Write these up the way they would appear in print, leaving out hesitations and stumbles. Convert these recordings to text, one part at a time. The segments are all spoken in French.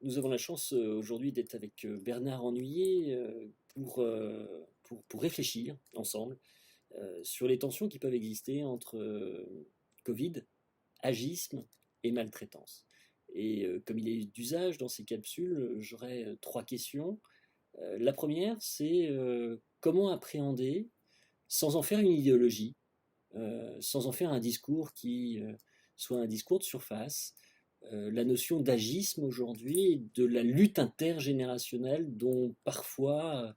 Nous avons la chance aujourd'hui d'être avec Bernard Ennuyé pour réfléchir ensemble sur les tensions qui peuvent exister entre Covid, agisme et maltraitance. Et comme il est d'usage dans ces capsules, j'aurais trois questions. La première, c'est comment appréhender, sans en faire une idéologie, sans en faire un discours qui soit un discours de surface, la notion d'agisme aujourd'hui, de la lutte intergénérationnelle dont parfois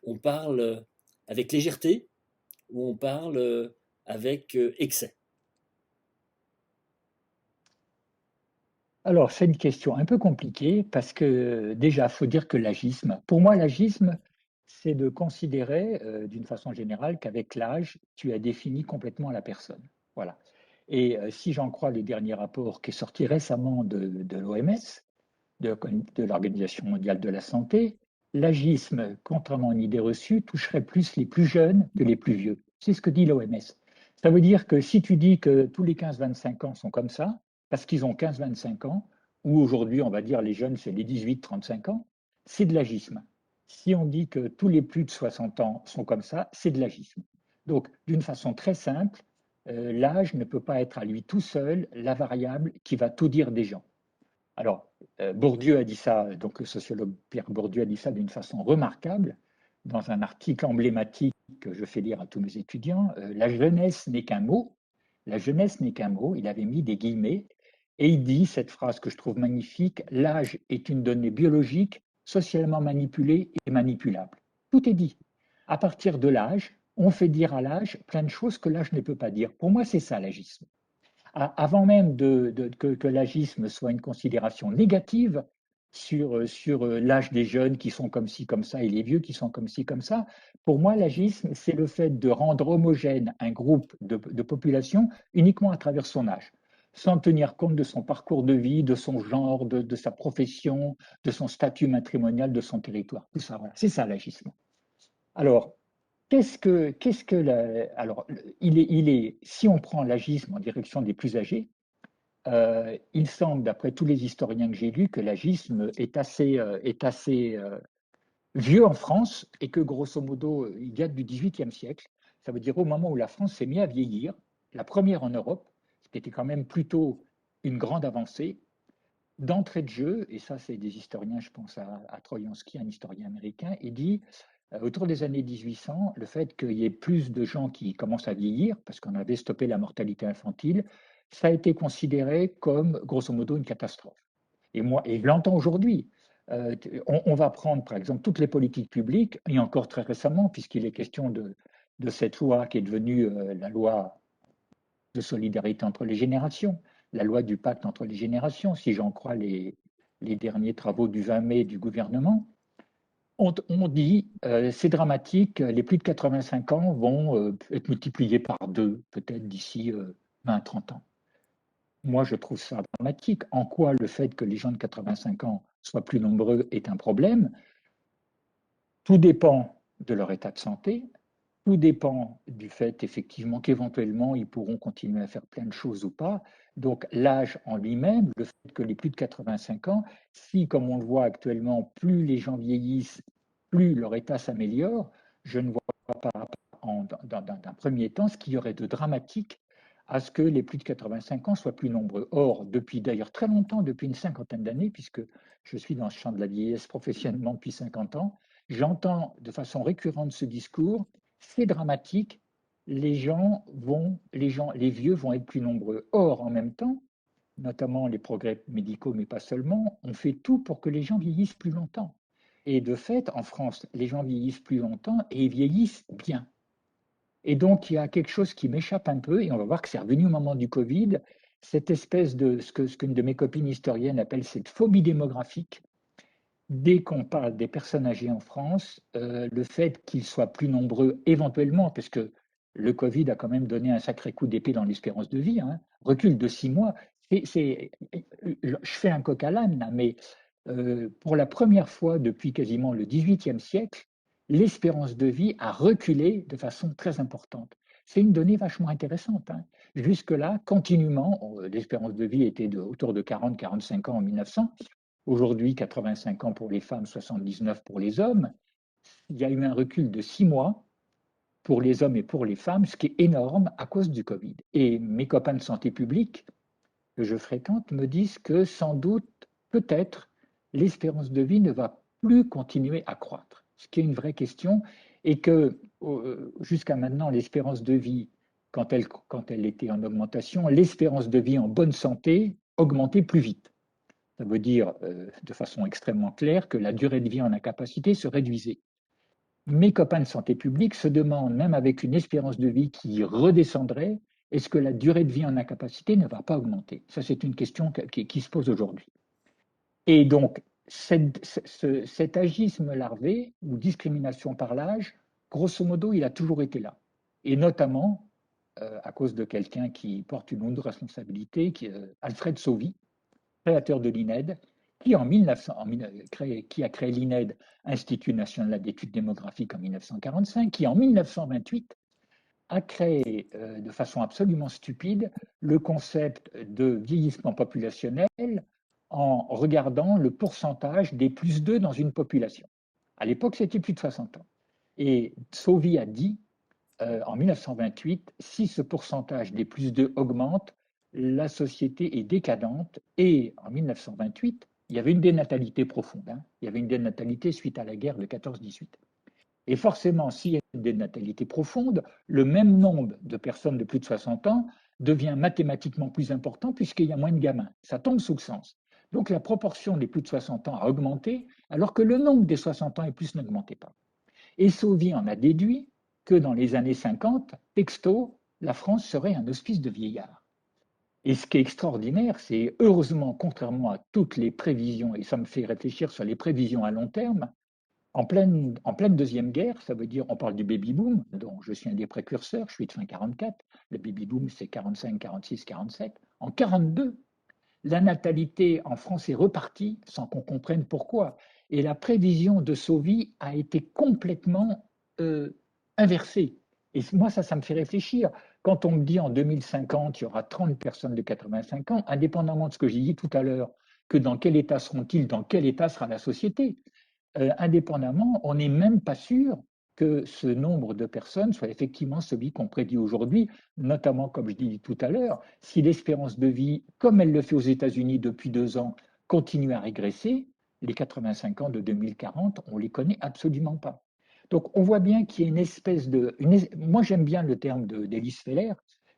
on parle avec légèreté ou on parle avec excès. Alors, c'est une question un peu compliquée parce que déjà, il faut dire que l'agisme, pour moi, l'agisme, c'est de considérer d'une façon générale qu'avec l'âge, tu as défini complètement la personne. Voilà. Et si j'en crois le dernier rapport qui est sorti récemment de l'OMS, de l'Organisation mondiale de la santé, l'agisme, contrairement à une idée reçue, toucherait plus les plus jeunes que les plus vieux. C'est ce que dit l'OMS. Ça veut dire que si tu dis que tous les 15-25 ans sont comme ça, parce qu'ils ont 15-25 ans, ou aujourd'hui, on va dire les jeunes, c'est les 18-35 ans, c'est de l'agisme. Si on dit que tous les plus de 60 ans sont comme ça, c'est de l'agisme. Donc, d'une façon très simple, l'âge ne peut pas être à lui tout seul la variable qui va tout dire des gens. Alors, Bourdieu a dit ça, donc le sociologue Pierre Bourdieu a dit ça d'une façon remarquable dans un article emblématique que je fais lire à tous mes étudiants. La jeunesse n'est qu'un mot. La jeunesse n'est qu'un mot. Il avait mis des guillemets et il dit cette phrase que je trouve magnifique: l'âge est une donnée biologique, socialement manipulée et manipulable. Tout est dit. À partir de l'âge, on fait dire à l'âge plein de choses que l'âge ne peut pas dire. Pour moi, c'est ça l'agisme. Avant même que l'agisme soit une considération négative sur l'âge des jeunes qui sont comme ci, comme ça, et les vieux qui sont comme ci, comme ça, pour moi, l'agisme, c'est le fait de rendre homogène un groupe de population uniquement à travers son âge, sans tenir compte de son parcours de vie, de son genre, de sa profession, de son statut matrimonial, de son territoire. Tout ça, voilà. C'est ça l'agisme. Alors, alors, si on prend l'agisme en direction des plus âgés, il semble, d'après tous les historiens que j'ai lus, que l'agisme est assez vieux en France et que, grosso modo, il date du XVIIIe siècle. Ça veut dire au moment où la France s'est mise à vieillir, la première en Europe, ce qui était quand même plutôt une grande avancée, d'entrée de jeu, et ça c'est des historiens, je pense à Troyansky, un historien américain, il dit autour des années 1800, le fait qu'il y ait plus de gens qui commencent à vieillir, parce qu'on avait stoppé la mortalité infantile, ça a été considéré comme grosso modo une catastrophe. Et moi, et je l'entends aujourd'hui. On va prendre par exemple toutes les politiques publiques, et encore très récemment, puisqu'il est question de cette loi qui est devenue la loi de solidarité entre les générations, la loi du pacte entre les générations, si j'en crois les derniers travaux du 20 mai du gouvernement. On dit, c'est dramatique, les plus de 85 ans vont être multipliés par deux, peut-être d'ici 20-30 ans. Moi, je trouve ça dramatique. En quoi le fait que les gens de 85 ans soient plus nombreux est un problème? Tout dépend de leur état de santé, tout dépend du fait effectivement qu'éventuellement ils pourront continuer à faire plein de choses ou pas. Donc l'âge en lui-même, le fait que les plus de 85 ans, si comme on le voit actuellement, plus les gens vieillissent, plus leur état s'améliore, je ne vois pas d'un premier temps ce qu'il y aurait de dramatique à ce que les plus de 85 ans soient plus nombreux. Or, depuis d'ailleurs très longtemps, depuis une cinquantaine d'années, puisque je suis dans ce champ de la vieillesse professionnellement depuis 50 ans, j'entends de façon récurrente ce discours: c'est dramatique, les vieux vont être plus nombreux. Or, en même temps, notamment les progrès médicaux, mais pas seulement, on fait tout pour que les gens vieillissent plus longtemps. Et de fait, en France, les gens vieillissent plus longtemps et ils vieillissent bien. Et donc, il y a quelque chose qui m'échappe un peu, et on va voir que c'est revenu au moment du Covid, cette espèce de ce qu'une de mes copines historiennes appelle cette phobie démographique. Dès qu'on parle des personnes âgées en France, le fait qu'ils soient plus nombreux éventuellement, parce que le Covid a quand même donné un sacré coup d'épée dans l'espérance de vie, hein, recul de 6 mois, je fais un coq à l'âne, mais pour la première fois depuis quasiment le XVIIIe siècle, l'espérance de vie a reculé de façon très importante. C'est une donnée vachement intéressante, hein. Jusque-là, continuellement, l'espérance de vie était autour de 40-45 ans en 1900. aujourd'hui 85 ans pour les femmes, 79 pour les hommes. Il y a eu un recul de 6 mois pour les hommes et pour les femmes, ce qui est énorme à cause du Covid. Et mes copains de santé publique que je fréquente me disent que sans doute, peut-être, l'espérance de vie ne va plus continuer à croître, ce qui est une vraie question, et que jusqu'à maintenant, l'espérance de vie, quand elle était en augmentation, l'espérance de vie en bonne santé augmentait plus vite. Ça veut dire, de façon extrêmement claire, que la durée de vie en incapacité se réduisait. Mes copains de santé publique se demandent, même avec une espérance de vie qui redescendrait, est-ce que la durée de vie en incapacité ne va pas augmenter? Ça, c'est une question qui se pose aujourd'hui. Et donc, cet agisme larvé ou discrimination par l'âge, grosso modo, il a toujours été là. Et notamment à cause de quelqu'un qui porte une lourde responsabilité, qui est Alfred Sauvy, créateur de l'INED, qui a créé l'INED, Institut national d'études démographiques, en 1945, qui en 1928 a créé de façon absolument stupide le concept de vieillissement populationnel en regardant le pourcentage des plus 2 dans une population. À l'époque, c'était plus de 60 ans. Et Sauvy a dit, en 1928, si ce pourcentage des plus 2 augmente, la société est décadente. Et en 1928, il y avait une dénatalité profonde. Il y avait une dénatalité suite à la guerre de 14-18. Et forcément, s'il y a une dénatalité profonde, le même nombre de personnes de plus de 60 ans devient mathématiquement plus important puisqu'il y a moins de gamins. Ça tombe sous le sens. Donc la proportion des plus de 60 ans a augmenté, alors que le nombre des 60 ans et plus n'augmentait pas. Et Sauvy en a déduit que dans les années 50, texto, la France serait un hospice de vieillards. Et ce qui est extraordinaire, c'est heureusement, contrairement à toutes les prévisions, et ça me fait réfléchir sur les prévisions à long terme, en pleine Deuxième Guerre, ça veut dire, on parle du baby-boom, dont je suis un des précurseurs, je suis de fin 44, le baby-boom c'est 45, 46, 47. En 42, la natalité en France est repartie sans qu'on comprenne pourquoi. Et la prévision de Sauvy a été complètement euh, inversée. Et moi, ça me fait réfléchir. Quand on me dit en 2050, il y aura 30 personnes de 85 ans, indépendamment de ce que j'ai dit tout à l'heure, que dans quel état seront-ils, dans quel état sera la société, indépendamment, on n'est même pas sûr que ce nombre de personnes soit effectivement celui qu'on prédit aujourd'hui, notamment, comme je dis tout à l'heure, si l'espérance de vie, comme elle le fait aux États-Unis depuis 2 ans, continue à régresser, les 85 ans de 2040, on ne les connaît absolument pas. Donc on voit bien qu'il y a une espèce de... moi j'aime bien le terme d'Élise Feller,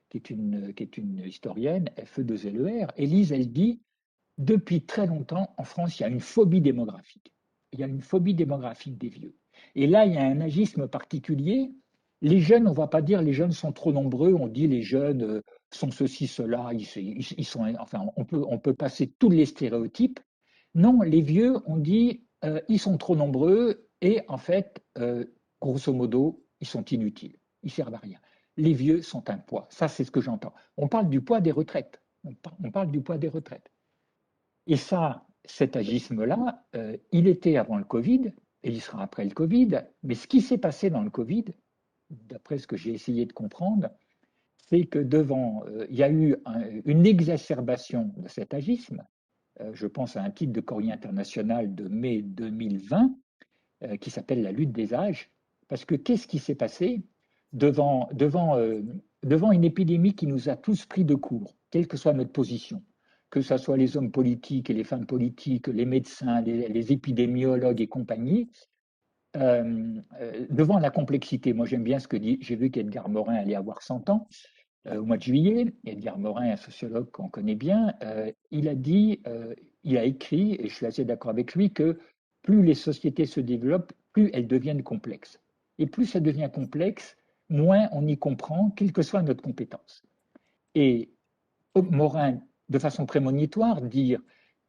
qui est une historienne, FE2LER. Élise, elle dit, depuis très longtemps, en France, il y a une phobie démographique. Il y a une phobie démographique des vieux. Et là, il y a un agisme particulier. Les jeunes, on ne va pas dire les jeunes sont trop nombreux, on dit les jeunes sont ceci, cela, ils sont, enfin, on peut passer tous les stéréotypes. Non, les vieux, on dit ils sont trop nombreux et en fait, grosso modo, ils sont inutiles, ils ne servent à rien. Les vieux sont un poids. Ça, c'est ce que j'entends. On parle du poids des retraites. On parle du poids des retraites. Et ça, cet agisme-là, il était avant le Covid et il sera après le Covid. Mais ce qui s'est passé dans le Covid, d'après ce que j'ai essayé de comprendre, c'est que il y a eu une exacerbation de cet agisme. Je pense à un titre de Courrier international de mai 2020 qui s'appelle La lutte des âges. Parce que qu'est-ce qui s'est passé devant une épidémie qui nous a tous pris de court, quelle que soit notre position, que ce soit les hommes politiques et les femmes politiques, les médecins, les épidémiologues et compagnie, devant la complexité. Moi, j'aime bien ce que dit, j'ai vu qu'Edgar Morin allait avoir 100 ans au mois de juillet. Edgar Morin, un sociologue qu'on connaît bien, il a dit, il a écrit, et je suis assez d'accord avec lui, que plus les sociétés se développent, plus elles deviennent complexes. Et plus ça devient complexe, moins on y comprend, quelle que soit notre compétence. Et Morin, de façon prémonitoire, dire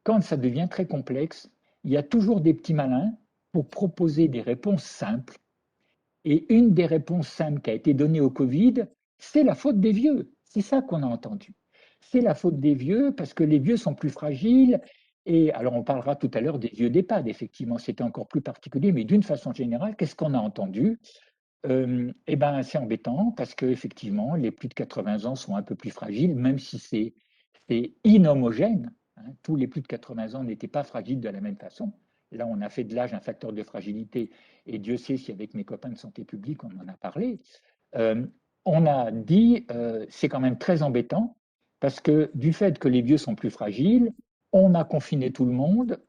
quand ça devient très complexe, il y a toujours des petits malins pour proposer des réponses simples. Et une des réponses simples qui a été donnée au Covid, c'est la faute des vieux. C'est ça qu'on a entendu. C'est la faute des vieux parce que les vieux sont plus fragiles. Et alors, on parlera tout à l'heure des vieux d'EHPAD, effectivement, c'était encore plus particulier, mais d'une façon générale, qu'est-ce qu'on a entendu? Eh ben, c'est embêtant parce qu'effectivement, les plus de 80 ans sont un peu plus fragiles, même si c'est inhomogène. hein. Tous les plus de 80 ans n'étaient pas fragiles de la même façon. Là, on a fait de l'âge un facteur de fragilité, et Dieu sait si avec mes copains de santé publique, on en a parlé. Euh, on a dit, c'est quand même très embêtant, parce que du fait que les vieux sont plus fragiles, on a confiné tout le monde,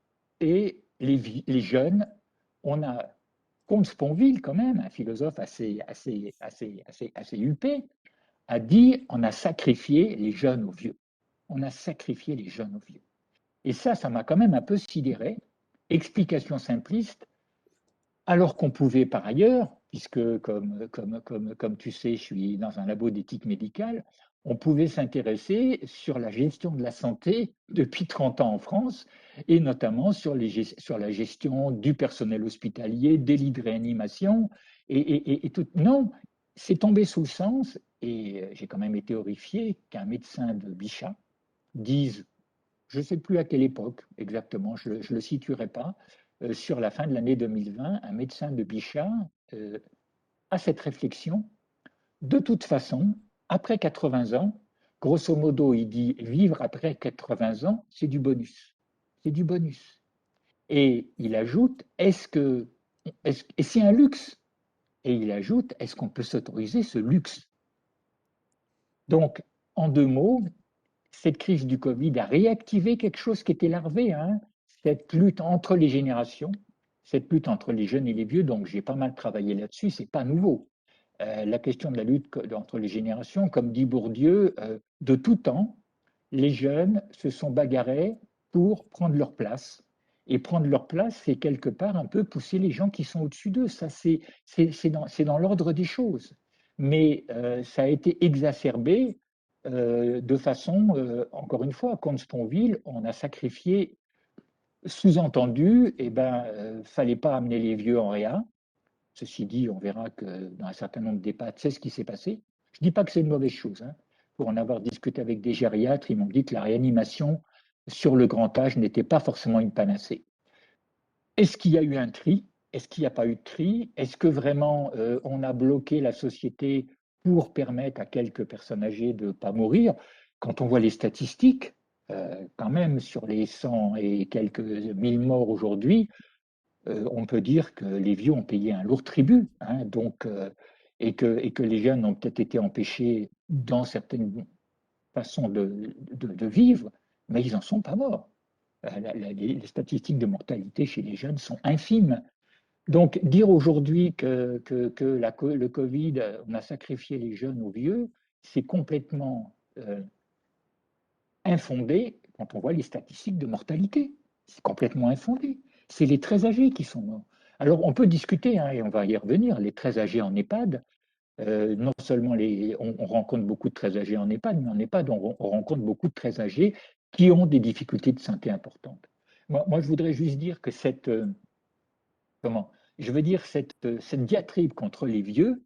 et les jeunes, on a Comte Sponville, quand même, un philosophe assez huppé, a dit on a sacrifié les jeunes aux vieux. On a sacrifié les jeunes aux vieux. Et ça m'a quand même un peu sidéré. Explication simpliste, alors qu'on pouvait par ailleurs, puisque comme tu sais, je suis dans un labo d'éthique médicale, on pouvait s'intéresser sur la gestion de la santé depuis 30 ans en France, et notamment sur la gestion du personnel hospitalier, des lits de réanimation, et tout. Non, c'est tombé sous le sens, et j'ai quand même été horrifié qu'un médecin de Bichat dise, je ne sais plus à quelle époque exactement, je ne le situerai pas, sur la fin de l'année 2020, un médecin de Bichat a cette réflexion. De toute façon, après 80 ans, grosso modo, il dit vivre après 80 ans, c'est du bonus. C'est du bonus. Et il ajoute, et c'est un luxe. Et il ajoute, est-ce qu'on peut s'autoriser ce luxe? Donc, en deux mots, cette crise du Covid a réactivé quelque chose qui était larvé, hein, cette lutte entre les générations, cette lutte entre les jeunes et les vieux. Donc j'ai pas mal travaillé là-dessus, c'est pas nouveau. La question de la lutte entre les générations, comme dit Bourdieu, de tout temps, les jeunes se sont bagarrés pour prendre leur place. Et prendre leur place, c'est quelque part un peu pousser les gens qui sont au-dessus d'eux. Ça, c'est dans l'ordre des choses. Mais ça a été exacerbé de façon, encore une fois, contre Sponville, on a sacrifié, sous-entendu, eh ben, fallait pas amener les vieux en réa. Ceci dit, on verra que dans un certain nombre d'EHPAD, c'est ce qui s'est passé. Je ne dis pas que c'est une mauvaise chose, hein. Pour en avoir discuté avec des gériatres, ils m'ont dit que la réanimation sur le grand âge n'était pas forcément une panacée. Est-ce qu'il y a eu un tri? Est-ce qu'il n'y a pas eu de tri? Est-ce que vraiment on a bloqué la société pour permettre à quelques personnes âgées de ne pas mourir? Quand on voit les statistiques, quand même, sur les 100 et quelques 1000 morts aujourd'hui, on peut dire que les vieux ont payé un lourd tribut, hein, donc, et que les jeunes ont peut-être été empêchés dans certaines façons de vivre, mais ils n'en sont pas morts. Les statistiques de mortalité chez les jeunes sont infimes. Donc, dire aujourd'hui que le Covid, on a sacrifié les jeunes aux vieux, c'est complètement infondé quand on voit les statistiques de mortalité. C'est complètement infondé. C'est les très âgés qui sont morts. Alors, on peut discuter, hein, et on va y revenir, les très âgés en EHPAD. Non seulement on rencontre beaucoup de très âgés en EHPAD, mais en EHPAD, on rencontre beaucoup de très âgés qui ont des difficultés de santé importantes. Moi je voudrais juste dire que comment, je veux dire, cette diatribe contre les vieux,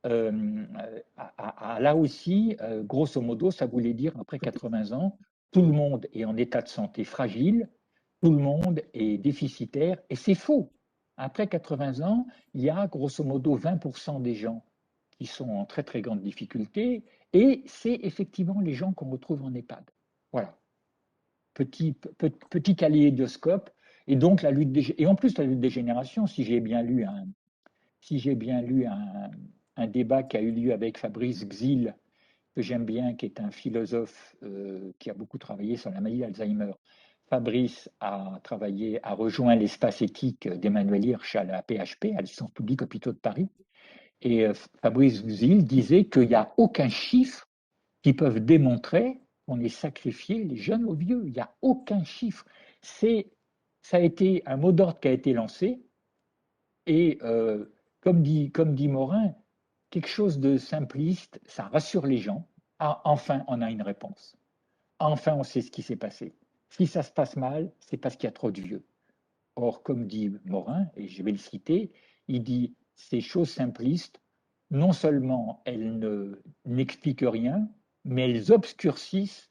là aussi, grosso modo, ça voulait dire, après 80 ans, tout le monde est en état de santé fragile, tout le monde est déficitaire, et c'est faux. Après 80 ans, il y a grosso modo 20% des gens qui sont en très très grande difficulté, et c'est effectivement les gens qu'on retrouve en EHPAD. Voilà, petit kaléidoscope, et donc la lutte et en plus la lutte des générations, si j'ai bien lu un débat qui a eu lieu avec Fabrice Gzil, que j'aime bien, qui est un philosophe qui a beaucoup travaillé sur la maladie d'Alzheimer. Fabrice a rejoint l'espace éthique d'Emmanuel Hirsch à la PHP, à la Sciences publiques Hôpitaux de Paris. Et Fabrice Gzil disait qu'il n'y a aucun chiffre qui peut démontrer qu'on ait sacrifié les jeunes aux vieux. Il n'y a aucun chiffre. Ça a été un mot d'ordre qui a été lancé, et comme dit Morin, quelque chose de simpliste, ça rassure les gens. Ah, enfin, on a une réponse. Enfin, on sait ce qui s'est passé. Si ça se passe mal, c'est parce qu'il y a trop de vieux. Or, comme dit Morin, et je vais le citer, il dit ces choses simplistes, non seulement elles n'expliquent rien, mais elles obscurcissent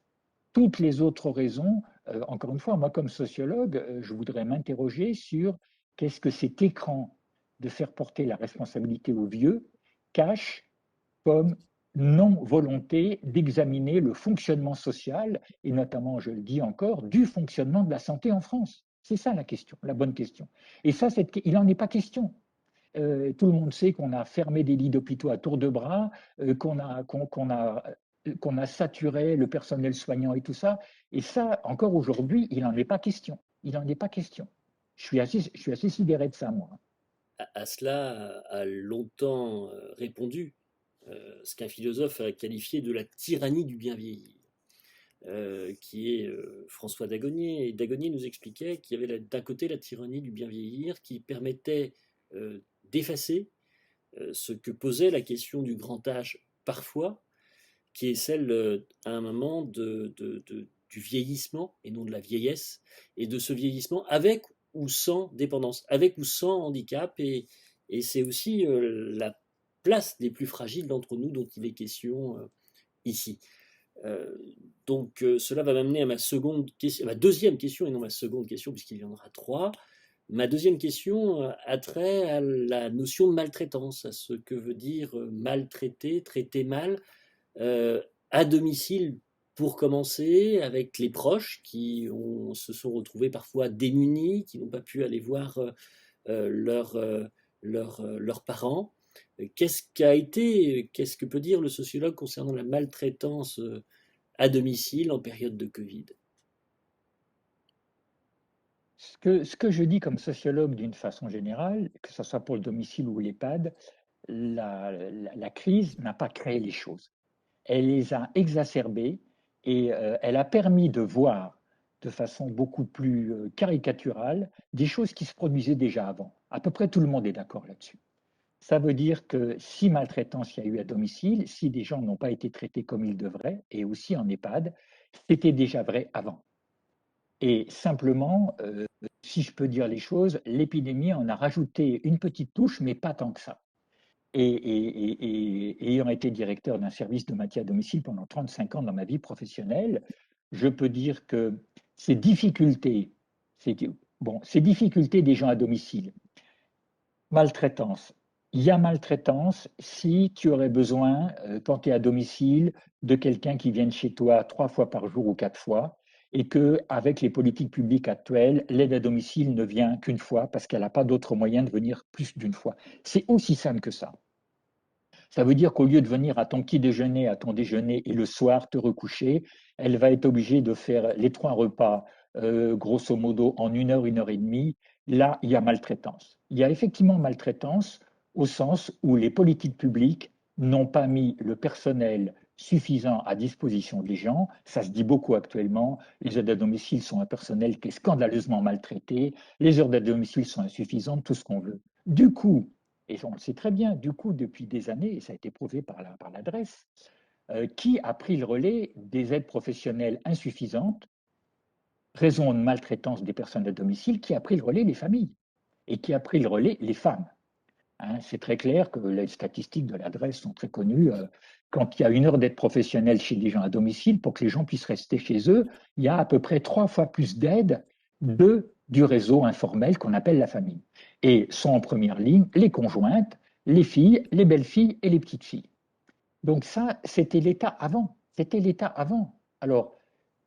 toutes les autres raisons. Encore une fois, moi, comme sociologue, je voudrais m'interroger sur qu'est-ce que cet écran de faire porter la responsabilité aux vieux cache comme non-volonté d'examiner le fonctionnement social, et notamment, je le dis encore, du fonctionnement de la santé en France. C'est ça la question, la bonne question. Et ça, il n'en est pas question. Tout le monde sait qu'on a fermé des lits d'hôpitaux à tour de bras, qu'on a saturé le personnel soignant et tout ça. Et ça, encore aujourd'hui, il n'en est pas question. Il n'en est pas question. Je suis assez sidéré de ça, moi. À cela a longtemps répondu ce qu'un philosophe a qualifié de la tyrannie du bien vieillir, qui est François Dagonier. Et Dagonier nous expliquait qu'il y avait d'un côté la tyrannie du bien vieillir qui permettait d'effacer ce que posait la question du grand âge parfois, qui est celle à un moment du vieillissement et non de la vieillesse, et de ce vieillissement avec ou sans dépendance, avec ou sans handicap, et c'est aussi la place des plus fragiles d'entre nous dont il est question ici. Euh, cela va m'amener à ma deuxième question, et non ma seconde question, puisqu'il y en aura trois. Ma deuxième question a trait à la notion de maltraitance, à ce que veut dire maltraiter, traiter mal, euh, à domicile pour commencer, avec les proches se sont retrouvés parfois démunis, qui n'ont pas pu aller voir leurs leurs parents. Qu'est-ce que peut dire le sociologue concernant la maltraitance à domicile en période de Covid? Ce que je dis comme sociologue d'une façon générale, que ce soit pour le domicile ou l'EHPAD, la crise n'a pas créé les choses. Elle les a exacerbées et elle a permis de voir de façon beaucoup plus caricaturale des choses qui se produisaient déjà avant. À peu près tout le monde est d'accord là-dessus. Ça veut dire que si maltraitance il y a eu à domicile, si des gens n'ont pas été traités comme ils devraient, et aussi en EHPAD, c'était déjà vrai avant. Et simplement, si je peux dire les choses, l'épidémie en a rajouté une petite touche, mais pas tant que ça. Et ayant été directeur d'un service de maintien à domicile pendant 35 ans dans ma vie professionnelle, je peux dire que ces difficultés, ces, ces difficultés des gens à domicile, maltraitance. Il y a maltraitance si tu aurais besoin, quand tu es à domicile, de quelqu'un qui vienne chez toi 3 fois par jour ou 4 fois, et que, avec les politiques publiques actuelles, l'aide à domicile ne vient qu'une fois parce qu'elle n'a pas d'autre moyen de venir plus d'une fois. C'est aussi simple que ça. Ça veut dire qu'au lieu de venir à ton petit déjeuner, à ton déjeuner et le soir te recoucher, elle va être obligée de faire les 3 repas, grosso modo, en 1 heure et demie. Là, il y a maltraitance. Il y a effectivement maltraitance au sens où les politiques publiques n'ont pas mis le personnel suffisant à disposition des gens. Ça se dit beaucoup actuellement. Les aides à domicile sont un personnel qui est scandaleusement maltraité. Les heures d'aide à domicile sont insuffisantes, tout ce qu'on veut. Du coup, et on le sait très bien, du coup, depuis des années, et ça a été prouvé par l'adresse, qui a pris le relais des aides professionnelles insuffisantes, raison de maltraitance des personnes à domicile, qui a pris le relais les familles et qui a pris le relais les femmes. Hein, c'est très clair que les statistiques de l'adresse sont très connues. Quand il y a 1 heure d'aide professionnelle chez des gens à domicile, pour que les gens puissent rester chez eux, il y a à peu près 3 fois plus d'aide du réseau informel qu'on appelle la famille. Et sont en première ligne les conjointes, les filles, les belles-filles et les petites filles. Donc ça, c'était l'État avant. C'était l'État avant. Alors,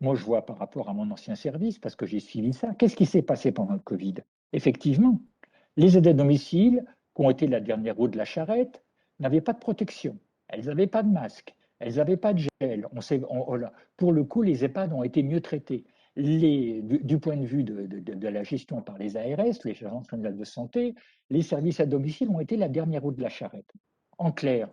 moi, je vois par rapport à mon ancien service, parce que j'ai suivi ça, qu'est-ce qui s'est passé pendant le Covid? Effectivement, les aides à domicile, qui ont été la dernière roue de la charrette, n'avaient pas de protection. Elles n'avaient pas de masque. Elles n'avaient pas de gel. Pour le coup, les EHPAD ont été mieux traités. Du point de vue de la gestion par les ARS, les agences régionales de santé, les services à domicile ont été la dernière roue de la charrette. En clair,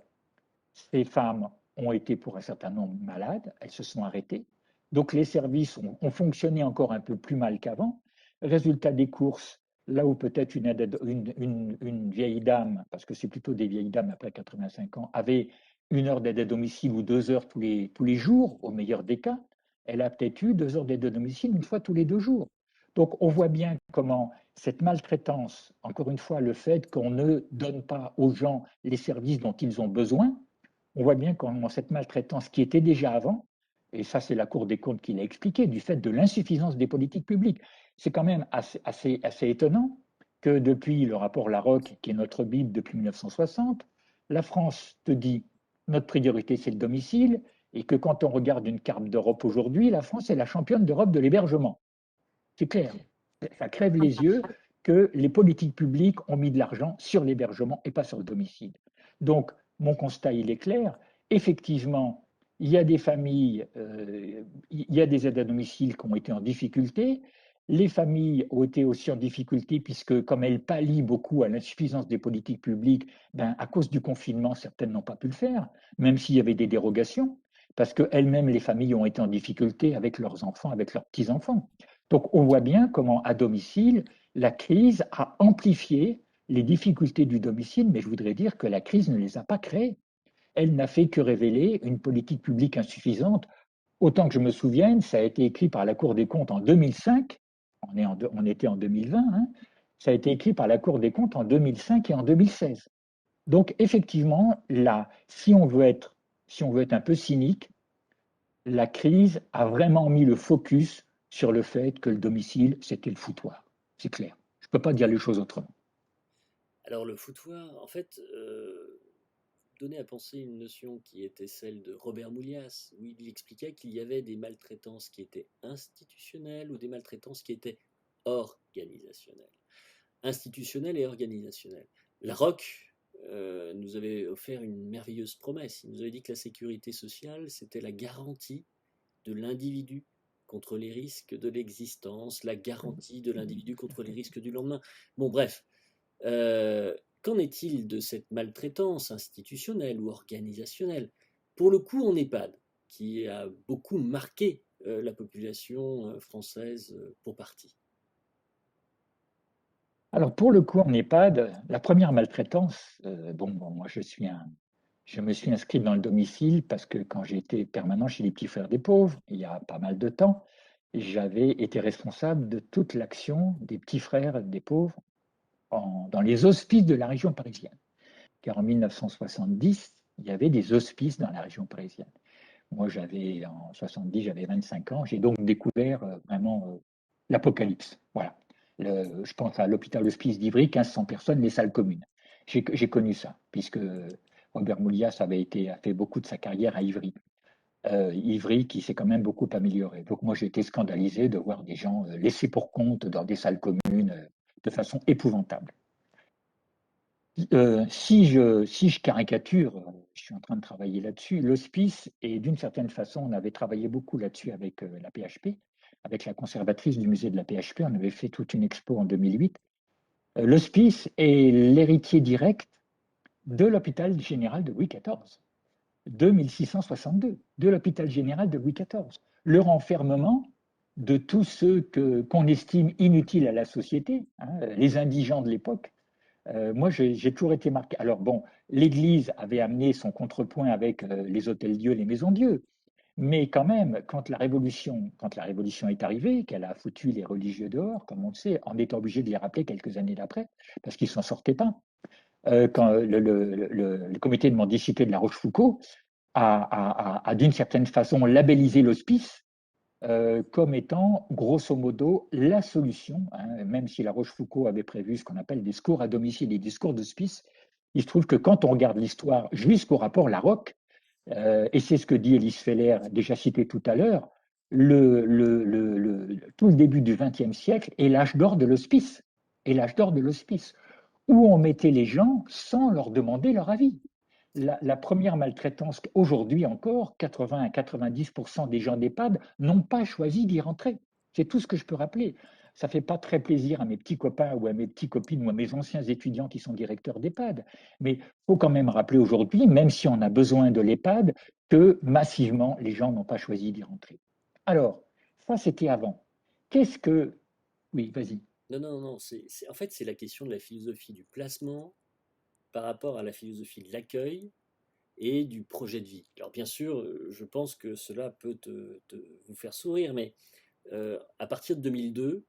ces femmes ont été pour un certain nombre malades, elles se sont arrêtées. Donc les services ont fonctionné encore un peu plus mal qu'avant. Résultat des courses, là où peut-être une vieille dame, parce que c'est plutôt des vieilles dames après 85 ans, avait 1 heure d'aide à domicile ou 2 heures tous les jours, au meilleur des cas, elle a peut-être eu 2 heures d'aide à domicile une fois tous les 2 jours. Donc on voit bien comment cette maltraitance, encore une fois, le fait qu'on ne donne pas aux gens les services dont ils ont besoin, on voit bien comment cette maltraitance qui était déjà avant, et ça c'est la Cour des comptes qui l'a expliqué, du fait de l'insuffisance des politiques publiques. C'est quand même assez étonnant que depuis le rapport Larocque, qui est notre Bible depuis 1960, la France te dit notre priorité, c'est le domicile, et que quand on regarde une carte d'Europe aujourd'hui, la France est la championne d'Europe de l'hébergement. C'est clair. Ça crève les yeux que les politiques publiques ont mis de l'argent sur l'hébergement et pas sur le domicile. Donc, mon constat, il est clair. Effectivement, il y a des familles, il y a des aides à domicile qui ont été en difficulté. Les familles ont été aussi en difficulté puisque, comme elles pallient beaucoup à l'insuffisance des politiques publiques, ben, à cause du confinement, certaines n'ont pas pu le faire, même s'il y avait des dérogations, parce qu'elles-mêmes, les familles ont été en difficulté avec leurs enfants, avec leurs petits-enfants. Donc, on voit bien comment, à domicile, la crise a amplifié les difficultés du domicile, mais je voudrais dire que la crise ne les a pas créées. Elle n'a fait que révéler une politique publique insuffisante. Autant que je me souvienne, ça a été écrit par la Cour des comptes en 2005, on était en 2020, hein, ça a été écrit par la Cour des comptes en 2005 et en 2016. Donc, effectivement, là, si on veut être un peu cynique, la crise a vraiment mis le focus sur le fait que le domicile, c'était le foutoir. C'est clair. Je ne peux pas dire les choses autrement. Alors le foutoir, en fait, donnait à penser une notion qui était celle de Robert Moulias, où il expliquait qu'il y avait des maltraitances qui étaient institutionnelles ou des maltraitances qui étaient organisationnelles. Institutionnelles et organisationnelles. Larocque nous avait offert une merveilleuse promesse. Il nous avait dit que la sécurité sociale, c'était la garantie de l'individu contre les risques de l'existence, la garantie de l'individu contre les risques du lendemain. Bon, bref, qu'en est-il de cette maltraitance institutionnelle ou organisationnelle? Pour le coup, en EHPAD, qui a beaucoup marqué la population française pour partie. Alors, pour le coup, en EHPAD, la première maltraitance, moi, je me suis inscrit dans le domicile parce que quand j'étais permanent chez les Petits Frères des Pauvres, il y a pas mal de temps, j'avais été responsable de toute l'action des Petits Frères des Pauvres dans les hospices de la région parisienne. Car en 1970, il y avait des hospices dans la région parisienne. Moi, en 70, j'avais 25 ans. J'ai donc découvert vraiment l'apocalypse. Voilà. Je pense à l'hôpital hospice d'Ivry, 1500 personnes, les salles communes. J'ai connu ça, puisque Robert Moulias a fait beaucoup de sa carrière à Ivry. Ivry qui s'est quand même beaucoup amélioré. Donc moi, j'ai été scandalisé de voir des gens laissés pour compte dans des salles communes de façon épouvantable. Si je caricature, je suis en train de travailler là-dessus, l'hospice, et d'une certaine façon, on avait travaillé beaucoup là-dessus avec la PHP, avec la conservatrice du musée de la PHP, on avait fait toute une expo en 2008. L'hospice est l'héritier direct de l'hôpital général de Louis XIV, 2662, de l'hôpital général de Louis XIV. Le renfermement de tous ceux qu'on estime inutiles à la société, hein, les indigents de l'époque, moi, j'ai toujours été marqué. Alors bon, l'Église avait amené son contrepoint avec les hôtels-dieux, les maisons-dieux, mais quand même, quand la révolution est arrivée, qu'elle a foutu les religieux dehors, comme on le sait, en étant obligé de les rappeler quelques années d'après, parce qu'ils s'en sortaient pas. Quand le comité de mendicité de La Rochefoucauld a d'une certaine façon labellisé l'hospice comme étant grosso modo la solution, hein, même si La Rochefoucauld avait prévu ce qu'on appelle des secours à domicile et des secours d'hospice. Il se trouve que quand on regarde l'histoire jusqu'au rapport Larocque, et c'est ce que dit Élise Feller, déjà cité tout à l'heure, tout le début du XXe siècle est l'âge d'or de l'hospice, et l'âge d'or de l'hospice, où on mettait les gens sans leur demander leur avis. La première maltraitance, aujourd'hui encore, 80 à 90% des gens d'EHPAD n'ont pas choisi d'y rentrer. C'est tout ce que je peux rappeler. Ça ne fait pas très plaisir à mes petits copains ou à mes petites copines ou à mes anciens étudiants qui sont directeurs d'EHPAD. Mais il faut quand même rappeler aujourd'hui, même si on a besoin de l'EHPAD, que massivement, les gens n'ont pas choisi d'y rentrer. Alors, ça, c'était avant. Qu'est-ce que... Oui, vas-y. Non, non, non, en fait, c'est la question de la philosophie du placement par rapport à la philosophie de l'accueil et du projet de vie. Alors bien sûr, je pense que cela peut vous faire sourire, mais à partir de 2002,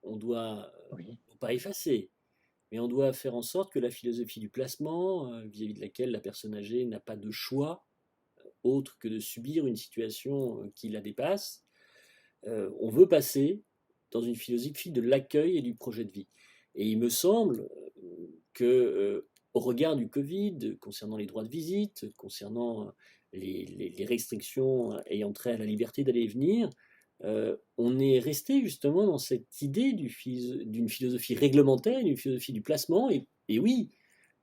on doit, Oui. non pas effacer, mais on doit faire en sorte que la philosophie du placement, vis-à-vis de laquelle la personne âgée n'a pas de choix autre que de subir une situation qui la dépasse, on veut passer dans une philosophie de l'accueil et du projet de vie. Et il me semble que au regard du Covid, concernant les droits de visite, concernant les restrictions ayant trait à la liberté d'aller et venir, on est resté justement dans cette idée d'une philosophie réglementaire, d'une philosophie du placement, et oui,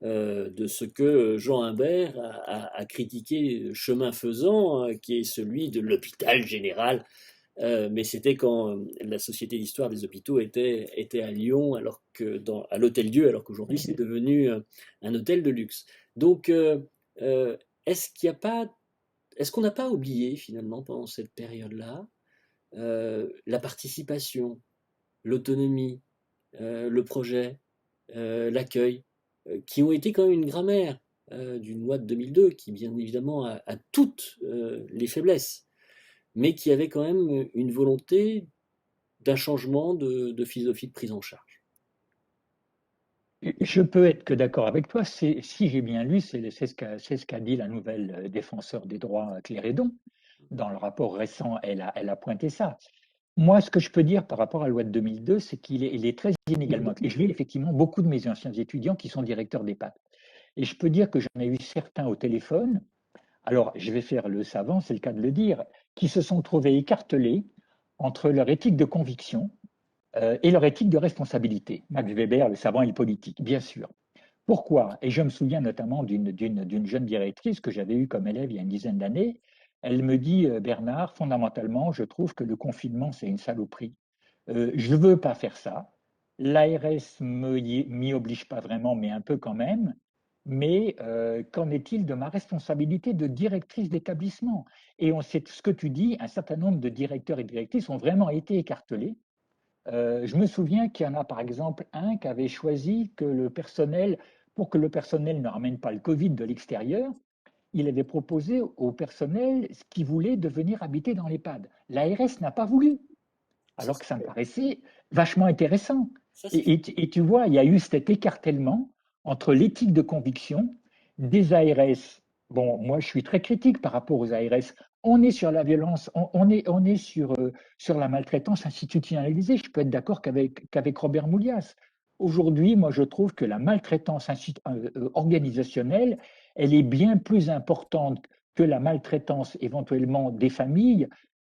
de ce que Jean Humbert a critiqué chemin faisant, qui est celui de l'hôpital général. Mais c'était quand la Société d'histoire des hôpitaux était à Lyon, alors que à l'Hôtel-Dieu, alors qu'aujourd'hui c'est devenu un hôtel de luxe. Donc, est-ce qu'il y a pas, est-ce qu'on n'a pas oublié finalement pendant cette période-là la participation, l'autonomie, le projet, l'accueil, qui ont été quand même une grammaire d'une loi de 2002 qui bien évidemment a toutes les faiblesses, mais qui avait quand même une volonté d'un changement de philosophie de prise en charge. Je peux être que d'accord avec toi. Si j'ai bien lu, c'est ce qu'a dit la nouvelle défenseur des droits Claire Hédon. Dans le rapport récent, elle a pointé ça. Moi, ce que je peux dire par rapport à la loi de 2002, c'est qu'il est très inégalement. Et je lis effectivement beaucoup de mes anciens étudiants qui sont directeurs d'EHPAD. Et je peux dire que j'en ai eu certains au téléphone, alors je vais faire le savant, c'est le cas de le dire, qui se sont trouvés écartelés entre leur éthique de conviction et leur éthique de responsabilité. Max Weber, le savant et le politique, bien sûr. Pourquoi? Et je me souviens notamment d'une jeune directrice que j'avais eue comme élève il y a une dizaine d'années. Elle me dit, Bernard, fondamentalement, je trouve que le confinement, c'est une saloperie. Je ne veux pas faire ça. L'ARS m'y oblige pas vraiment, mais un peu quand même. Mais qu'en est-il de ma responsabilité de directrice d'établissement? Et on sait ce que tu dis, un certain nombre de directeurs et directrices ont vraiment été écartelés. Je me souviens qu'il y en a par exemple un qui avait choisi que le personnel, pour que le personnel ne ramène pas le Covid de l'extérieur, il avait proposé au personnel qui voulait de venir habiter dans l'EHPAD. L'ARS n'a pas voulu, Ça, alors que ça me paraissait vachement intéressant. ça, Et tu vois, il y a eu cet écartèlement entre l'éthique de conviction des ARS. Bon, moi, je suis très critique par rapport aux ARS. On est sur la violence, on est sur la maltraitance institutionnalisée. Je peux être d'accord qu'avec Robert Moulias. Aujourd'hui, moi, je trouve que la maltraitance organisationnelle, elle est bien plus importante que la maltraitance éventuellement des familles,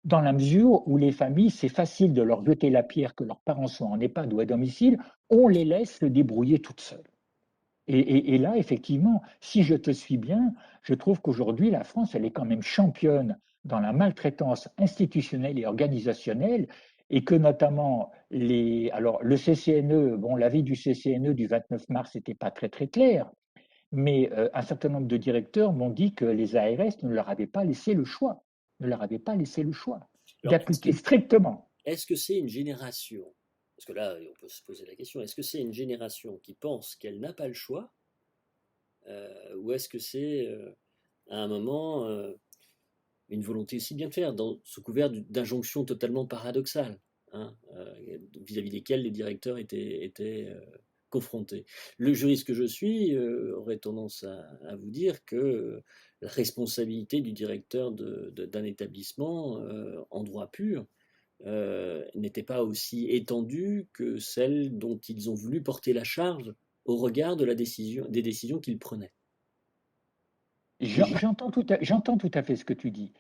dans la mesure où les familles, c'est facile de leur jeter la pierre que leurs parents soient en EHPAD ou à domicile, on les laisse se débrouiller toutes seules. Et là, effectivement, si je te suis bien, je trouve qu'aujourd'hui, la France, elle est quand même championne dans la maltraitance institutionnelle et organisationnelle, et que notamment alors le CCNE, bon, l'avis du CCNE du 29 mars n'était pas très très clair, mais un certain nombre de directeurs m'ont dit que les ARS ne leur avaient pas laissé le choix, ne leur avaient pas laissé le choix Alors, d'appliquer strictement. est-ce que c'est une génération, parce que là, on peut se poser la question, est-ce que c'est une génération qui pense qu'elle n'a pas le choix, ou est-ce que c'est à un moment une volonté aussi bien de faire, sous couvert d'injonctions totalement paradoxales, hein, vis-à-vis desquelles les directeurs étaient confrontés. Le juriste que je suis aurait tendance à vous dire que la responsabilité du directeur d'un établissement en droit pur n'était pas aussi étendue que celle dont ils ont voulu porter la charge au regard de des décisions qu'ils prenaient. J'entends tout à fait ce que tu dis.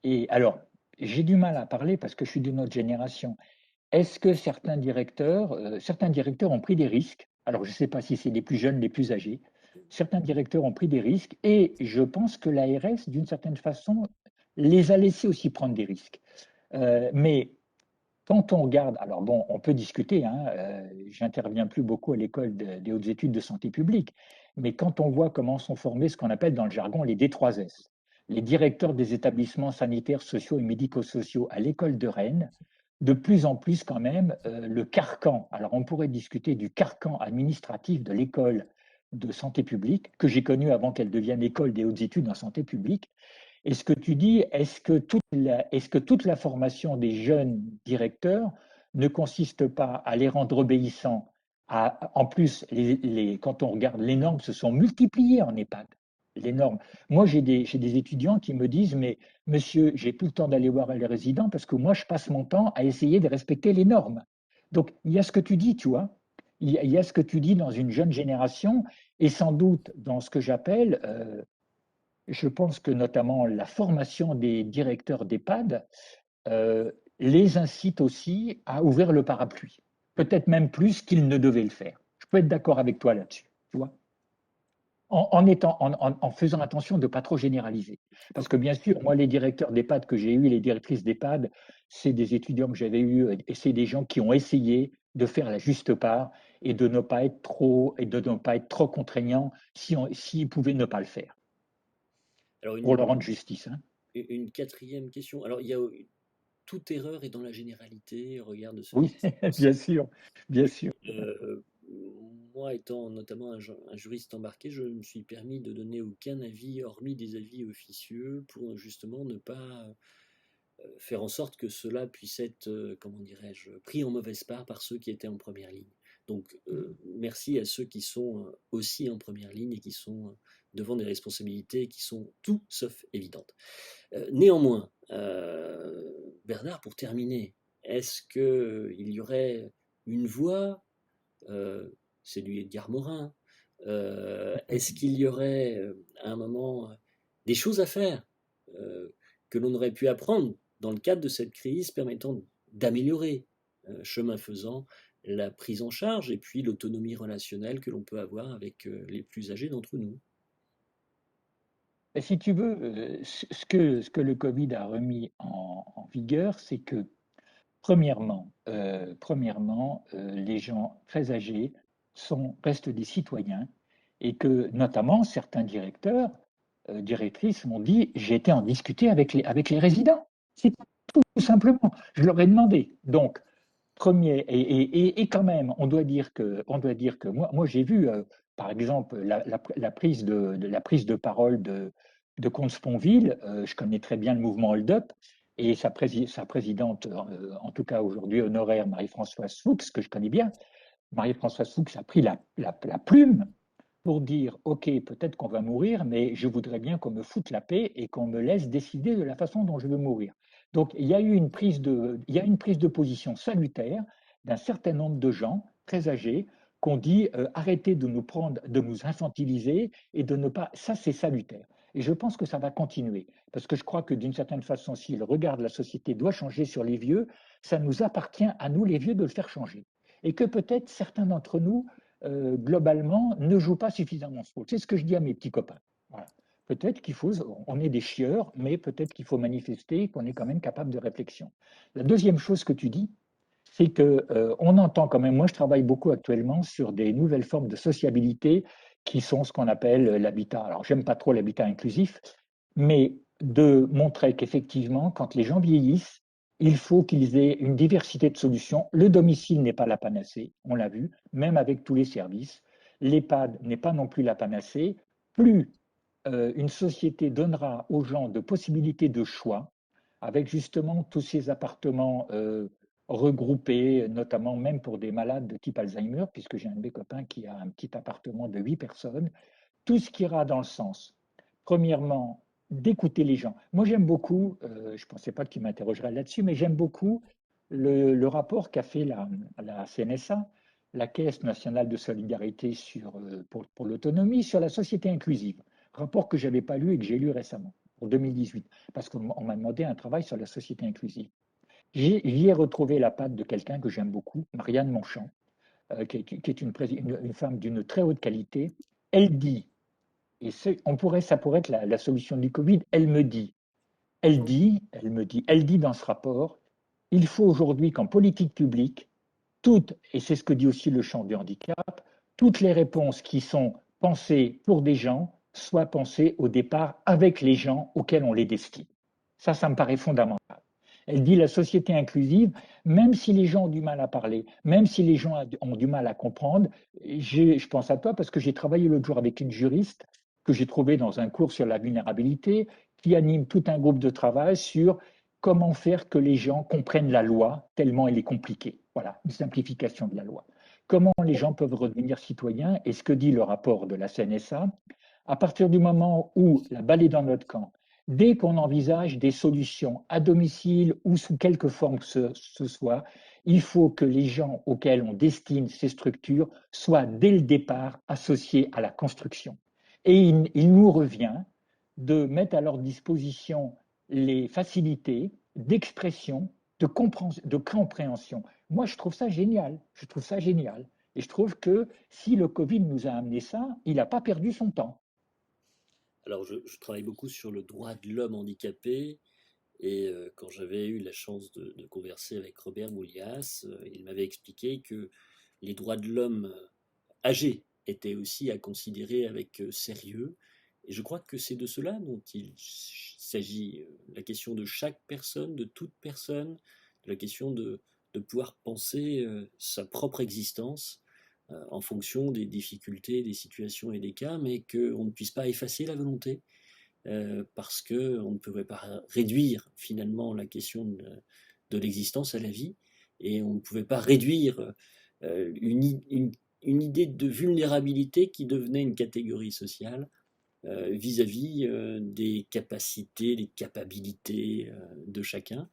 Et alors, j'ai du mal à parler parce que je suis d'une autre génération. Est-ce que certains directeurs ont pris des risques? Alors, je ne sais pas si c'est les plus jeunes, les plus âgés. Certains directeurs ont pris des risques et je pense que l'ARS, d'une certaine façon, les a laissés aussi prendre des risques. Mais quand on regarde, alors bon, on peut discuter, hein, j'interviens plus beaucoup à l'école des hautes études de santé publique, mais quand on voit comment sont formés ce qu'on appelle dans le jargon les D3S, les directeurs des établissements sanitaires, sociaux et médico-sociaux à l'école de Rennes, de plus en plus quand même, le carcan, alors on pourrait discuter du carcan administratif de l'école de santé publique, que j'ai connu avant qu'elle devienne école des hautes études en santé publique, et ce que tu dis, est-ce que toute la formation des jeunes directeurs ne consiste pas à les rendre obéissants en plus, quand on regarde les normes se sont multipliées en EHPAD. Les normes. Moi, j'ai des étudiants qui me disent, mais monsieur, j'ai plus le temps d'aller voir les résidents parce que moi, je passe mon temps à essayer de respecter les normes. Donc, il y a ce que tu dis, tu vois. il y a ce que tu dis dans une jeune génération et sans doute dans ce que j'appelle, je pense que notamment la formation des directeurs d'EHPAD les incite aussi à ouvrir le parapluie, peut-être même plus qu'ils ne devaient le faire. Je peux être d'accord avec toi là-dessus, tu vois, en faisant attention de ne pas trop généraliser. Parce que bien sûr, moi, les directeurs d'EHPAD que j'ai eus, les directrices d'EHPAD, c'est des étudiants que j'avais eus et c'est des gens qui ont essayé de faire la juste part et de ne pas être trop contraignants s'ils pouvaient ne pas le faire, Alors, pour leur rendre justice. Hein. une quatrième question. Alors, toute erreur est dans la généralité, regarde ce Oui, qui se passe. bien sûr, bien sûr. Euh, Moi, étant notamment un juriste embarqué, je ne me suis permis de donner aucun avis, hormis des avis officieux, pour justement ne pas faire en sorte que cela puisse être, comment dirais-je, pris en mauvaise part par ceux qui étaient en première ligne. Donc, merci à ceux qui sont aussi en première ligne et qui sont devant des responsabilités qui sont tout sauf évidentes. Néanmoins, Bernard, pour terminer, est-ce qu'il y aurait une voie, c'est du Edgar Morin, est-ce qu'il y aurait à un moment des choses à faire que l'on aurait pu apprendre dans le cadre de cette crise permettant d'améliorer, chemin faisant, la prise en charge et puis l'autonomie relationnelle que l'on peut avoir avec les plus âgés d'entre nous? Et si tu veux, ce que le Covid a remis en vigueur, c'est que, les gens très âgés restent des citoyens et que, notamment, certains directeurs, directrices m'ont dit, j'ai été en discuter avec les résidents. C'est tout simplement. Je leur ai demandé. Donc, et quand même, on doit dire que moi j'ai vu, par exemple, la la prise de parole de Comte-Sponville. Je connais très bien le mouvement Hold Up et sa présidente, en tout cas aujourd'hui honoraire, Marie-Françoise Fuchs, que je connais bien. Marie-Françoise Fuchs a pris la plume pour dire, OK, peut-être qu'on va mourir, mais je voudrais bien qu'on me foute la paix et qu'on me laisse décider de la façon dont je veux mourir. Donc, il y a une prise de position salutaire d'un certain nombre de gens très âgés qu'on dit arrêtez de nous prendre, de nous infantiliser et de ne pas. Ça, c'est salutaire. Et je pense que ça va continuer. Parce que je crois que d'une certaine façon, si le regard de la société doit changer sur les vieux, ça nous appartient à nous, les vieux, de le faire changer. Et que peut-être certains d'entre nous globalement, ne joue pas suffisamment ce rôle. C'est ce que je dis à mes petits copains. Voilà. Peut-être qu'il faut, on est des chieurs, mais peut-être qu'il faut manifester qu'on est quand même capable de réflexion. La deuxième chose que tu dis, c'est que on entend quand même, moi je travaille beaucoup actuellement sur des nouvelles formes de sociabilité qui sont ce qu'on appelle l'habitat. Alors j'aime pas trop l'habitat inclusif, mais de montrer qu'effectivement, quand les gens vieillissent, il faut qu'ils aient une diversité de solutions. Le domicile n'est pas la panacée, on l'a vu, même avec tous les services. L'EHPAD n'est pas non plus la panacée. Plus une société donnera aux gens de possibilités de choix, avec justement tous ces appartements regroupés, notamment même pour des malades de type Alzheimer, puisque j'ai un de mes copains qui a un petit appartement de 8 personnes, tout ce qui ira dans le sens, premièrement, d'écouter les gens. Moi, j'aime beaucoup, je ne pensais pas que tu m'interrogerais là-dessus, mais j'aime beaucoup le rapport qu'a fait la CNSA, la Caisse nationale de solidarité pour l'autonomie, sur la société inclusive. Rapport que je n'avais pas lu et que j'ai lu récemment, en 2018, parce qu'on m'a demandé un travail sur la société inclusive. J'y ai retrouvé la patte de quelqu'un que j'aime beaucoup, Marianne Monchamp, qui est une femme d'une très haute qualité. Elle dit, et ça pourrait être la solution du Covid, elle dit dans ce rapport, il faut aujourd'hui qu'en politique publique, et c'est ce que dit aussi le champ du handicap, toutes les réponses qui sont pensées pour des gens soient pensées au départ avec les gens auxquels on les destine. Ça me paraît fondamental. Elle dit la société inclusive, même si les gens ont du mal à parler, même si les gens ont du mal à comprendre, je pense à toi parce que j'ai travaillé l'autre jour avec une juriste que j'ai trouvée dans un cours sur la vulnérabilité, qui anime tout un groupe de travail sur comment faire que les gens comprennent la loi tellement elle est compliquée. Voilà, une simplification de la loi. Comment les gens peuvent redevenir citoyens et ce que dit le rapport de la CNSA, à partir du moment où la balle est dans notre camp, dès qu'on envisage des solutions à domicile ou sous quelque forme que ce soit, Il faut que les gens auxquels on destine ces structures soient dès le départ associés à la construction. Et il nous revient de mettre à leur disposition les facilités d'expression, de compréhension. Moi, je trouve ça génial. Je trouve ça génial. Et je trouve que si le Covid nous a amené ça, il n'a pas perdu son temps. Alors, je travaille beaucoup sur le droit de l'homme handicapé. Et quand j'avais eu la chance de converser avec Robert Moulias, il m'avait expliqué que les droits de l'homme âgés étaient aussi à considérer avec sérieux. Et je crois que c'est de cela dont il s'agit. La question de chaque personne, de toute personne, de la question de pouvoir penser sa propre existence en fonction des difficultés, des situations et des cas, mais qu'on ne puisse pas effacer la volonté parce qu'on ne pouvait pas réduire finalement la question de l'existence à la vie, et on ne pouvait pas réduire une idée de vulnérabilité qui devenait une catégorie sociale vis-à-vis des capacités, des capabilités de chacun.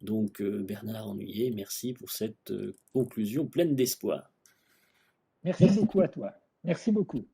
Donc Bernard Ennuyé, merci pour cette conclusion pleine d'espoir. Merci beaucoup à toi. Merci beaucoup.